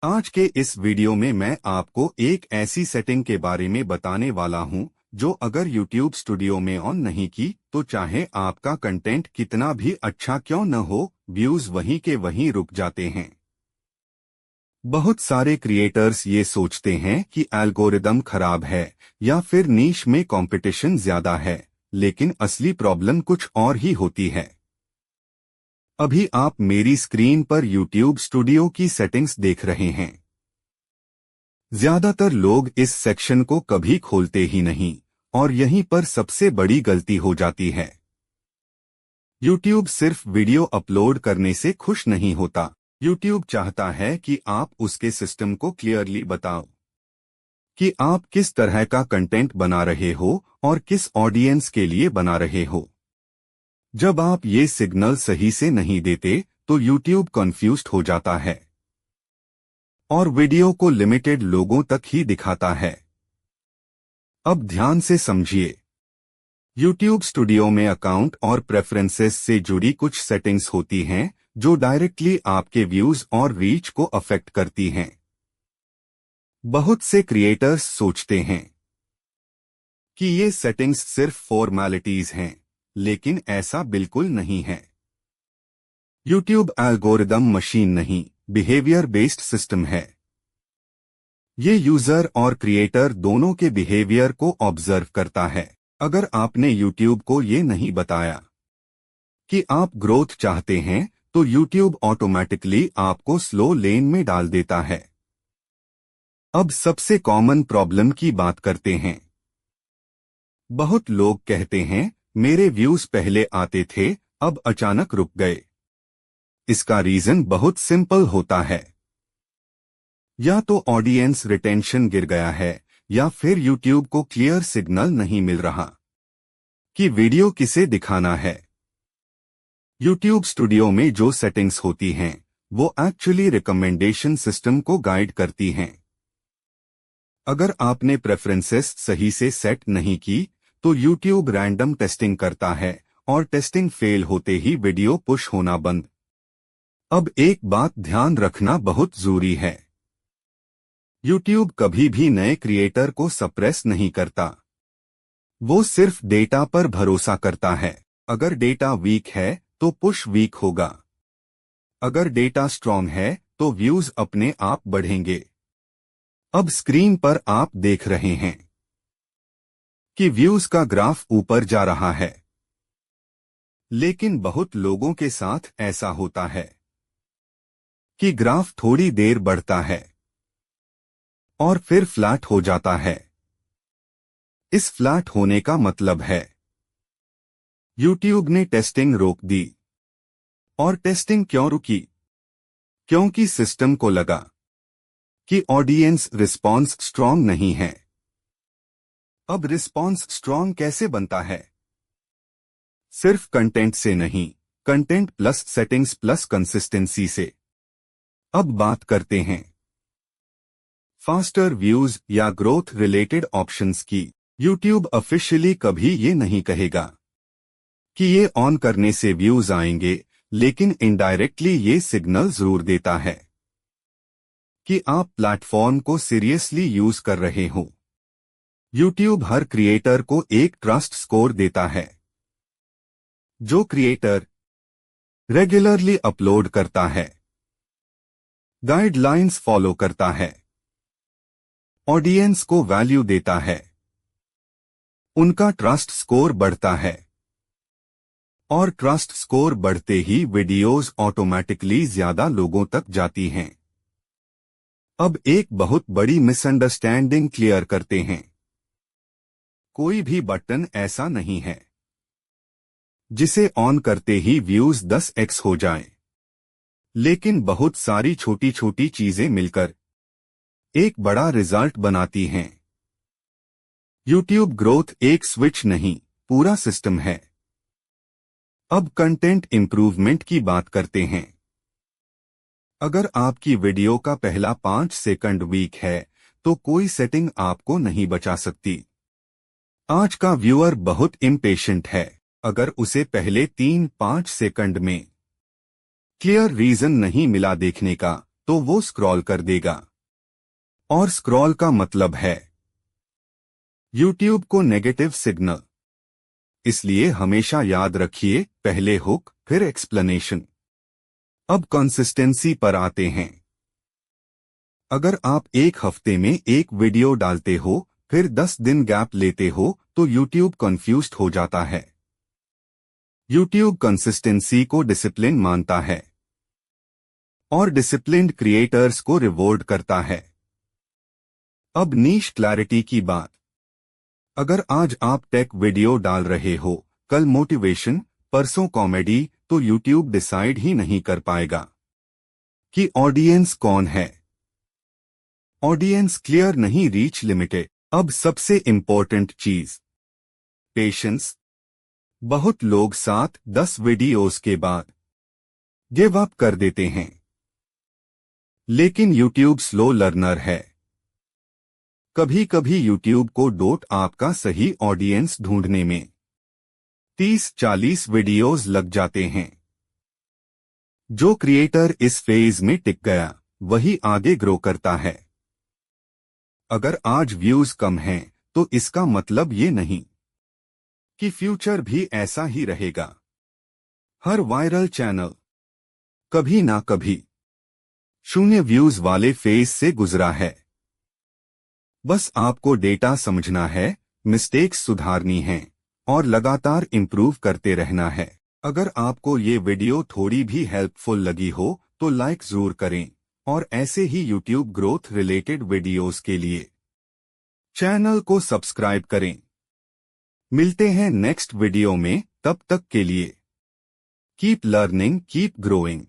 आज के इस वीडियो में मैं आपको एक ऐसी सेटिंग के बारे में बताने वाला हूं जो अगर YouTube स्टूडियो में ऑन नहीं की तो चाहे आपका कंटेंट कितना भी अच्छा क्यों न हो, व्यूज वहीं के वहीं रुक जाते हैं। बहुत सारे क्रिएटर्स ये सोचते हैं कि एल्गोरिदम खराब है या फिर नीश में कंपटीशन ज्यादा है, लेकिन असली प्रॉब्लम कुछ और ही होती है। अभी आप मेरी स्क्रीन पर YouTube स्टूडियो की सेटिंग्स देख रहे हैं। ज्यादातर लोग इस सेक्शन को कभी खोलते ही नहीं और यहीं पर सबसे बड़ी गलती हो जाती है। YouTube सिर्फ वीडियो अपलोड करने से खुश नहीं होता। YouTube चाहता है कि आप उसके सिस्टम को क्लियरली बताओ कि आप किस तरह का कंटेंट बना रहे हो और किस ऑडियंस के लिए बना रहे हो। जब आप ये सिग्नल सही से नहीं देते तो YouTube कंफ्यूज्ड हो जाता है और वीडियो को लिमिटेड लोगों तक ही दिखाता है। अब ध्यान से समझिए। YouTube स्टूडियो में अकाउंट और प्रेफरेंसेस से जुड़ी कुछ सेटिंग्स होती हैं जो डायरेक्टली आपके व्यूज और रीच को अफेक्ट करती हैं। बहुत से क्रिएटर्स सोचते हैं कि ये सेटिंग्स सिर्फ फॉर्मेलिटीज हैं, लेकिन ऐसा बिल्कुल नहीं है। YouTube एल्गोरिदम मशीन नहीं, बिहेवियर बेस्ड सिस्टम है। ये यूजर और क्रिएटर दोनों के बिहेवियर को ऑब्जर्व करता है। अगर आपने YouTube को ये नहीं बताया कि आप ग्रोथ चाहते हैं तो YouTube ऑटोमेटिकली आपको स्लो लेन में डाल देता है। अब सबसे कॉमन प्रॉब्लम की बात करते हैं। बहुत लोग कहते हैं मेरे व्यूज पहले आते थे, अब अचानक रुक गए। इसका रीजन बहुत सिंपल होता है। या तो ऑडियंस रिटेंशन गिर गया है या फिर YouTube को क्लियर सिग्नल नहीं मिल रहा कि वीडियो किसे दिखाना है। YouTube स्टूडियो में जो सेटिंग्स होती हैं वो एक्चुअली रिकमेंडेशन सिस्टम को गाइड करती हैं। अगर आपने प्रेफरेंसेस सही से सेट नहीं की तो YouTube रैंडम टेस्टिंग करता है और टेस्टिंग फेल होते ही वीडियो पुश होना बंद। अब एक बात ध्यान रखना बहुत जरूरी है। YouTube कभी भी नए क्रिएटर को सप्रेस नहीं करता। वो सिर्फ डेटा पर भरोसा करता है। अगर डेटा वीक है तो पुश वीक होगा। अगर डेटा स्ट्रॉन्ग है तो व्यूज अपने आप बढ़ेंगे। अब स्क्रीन पर आप देख रहे हैं कि व्यूज का ग्राफ ऊपर जा रहा है, लेकिन बहुत लोगों के साथ ऐसा होता है कि ग्राफ थोड़ी देर बढ़ता है और फिर फ्लैट हो जाता है। इस फ्लैट होने का मतलब है YouTube ने टेस्टिंग रोक दी। और टेस्टिंग क्यों रुकी? क्योंकि सिस्टम को लगा कि ऑडियंस रिस्पॉन्स स्ट्रॉन्ग नहीं है। अब रिस्पॉन्स स्ट्रॉन्ग कैसे बनता है? सिर्फ कंटेंट से नहीं, content plus settings plus consistency से। अब बात करते हैं फास्टर व्यूज या ग्रोथ रिलेटेड ऑप्शंस की। YouTube ऑफिशियली कभी ये नहीं कहेगा कि ये ऑन करने से व्यूज आएंगे, लेकिन इनडायरेक्टली ये सिग्नल जरूर देता है कि आप प्लेटफॉर्म को सीरियसली यूज कर रहे हो। YouTube हर क्रिएटर को एक ट्रस्ट स्कोर देता है। जो क्रिएटर रेगुलरली अपलोड करता है, गाइडलाइंस फॉलो करता है, ऑडियंस को वैल्यू देता है, उनका ट्रस्ट स्कोर बढ़ता है। और ट्रस्ट स्कोर बढ़ते ही वीडियोस ऑटोमेटिकली ज्यादा लोगों तक जाती हैं। अब एक बहुत बड़ी मिसअंडरस्टैंडिंग क्लियर करते हैं। कोई भी बटन ऐसा नहीं है जिसे ऑन करते ही व्यूज 10x हो जाएं। लेकिन बहुत सारी छोटी छोटी चीजें मिलकर एक बड़ा रिजल्ट बनाती हैं। YouTube ग्रोथ एक स्विच नहीं, पूरा सिस्टम है। अब कंटेंट इंप्रूवमेंट की बात करते हैं। अगर आपकी वीडियो का पहला 5 सेकंड वीक है तो कोई सेटिंग आपको नहीं बचा सकती। आज का व्यूअर बहुत इम्पेशेंट है। अगर उसे पहले 3-5 सेकंड में क्लियर रीजन नहीं मिला देखने का तो वो स्क्रॉल कर देगा। और स्क्रॉल का मतलब है YouTube को नेगेटिव सिग्नल। इसलिए हमेशा याद रखिए, पहले हुक फिर एक्सप्लेनेशन। अब कंसिस्टेंसी पर आते हैं। अगर आप एक हफ्ते में एक वीडियो डालते हो फिर 10 दिन गैप लेते हो तो YouTube कंफ्यूज्ड हो जाता है। YouTube कंसिस्टेंसी को डिसिप्लिन मानता है और डिसिप्लिन्ड क्रिएटर्स को रिवॉर्ड करता है। अब नीश क्लैरिटी की बात। अगर आज आप टेक वीडियो डाल रहे हो, कल मोटिवेशन, परसों कॉमेडी, तो YouTube डिसाइड ही नहीं कर पाएगा कि ऑडियंस कौन है। ऑडियंस क्लियर नहीं, रीच लिमिटेड। अब सबसे इंपॉर्टेंट चीज, पेशेंस। बहुत लोग 7-10 वीडियोस के बाद गिव अप कर देते हैं। लेकिन YouTube स्लो लर्नर है। कभी कभी YouTube को डोट आपका सही ऑडियंस ढूंढने में 30-40 वीडियोस लग जाते हैं। जो क्रिएटर इस फेज में टिक गया वही आगे ग्रो करता है। अगर आज व्यूज कम हैं तो इसका मतलब ये नहीं कि फ्यूचर भी ऐसा ही रहेगा। हर वायरल चैनल कभी ना कभी 0 व्यूज वाले फेज से गुजरा है। बस आपको डेटा समझना है, मिस्टेक्स सुधारनी है और लगातार इंप्रूव करते रहना है। अगर आपको ये वीडियो थोड़ी भी हेल्पफुल लगी हो तो लाइक जरूर करें और ऐसे ही YouTube ग्रोथ रिलेटेड वीडियोस के लिए चैनल को सब्सक्राइब करें। मिलते हैं नेक्स्ट वीडियो में, तब तक के लिए कीप लर्निंग, कीप ग्रोइंग।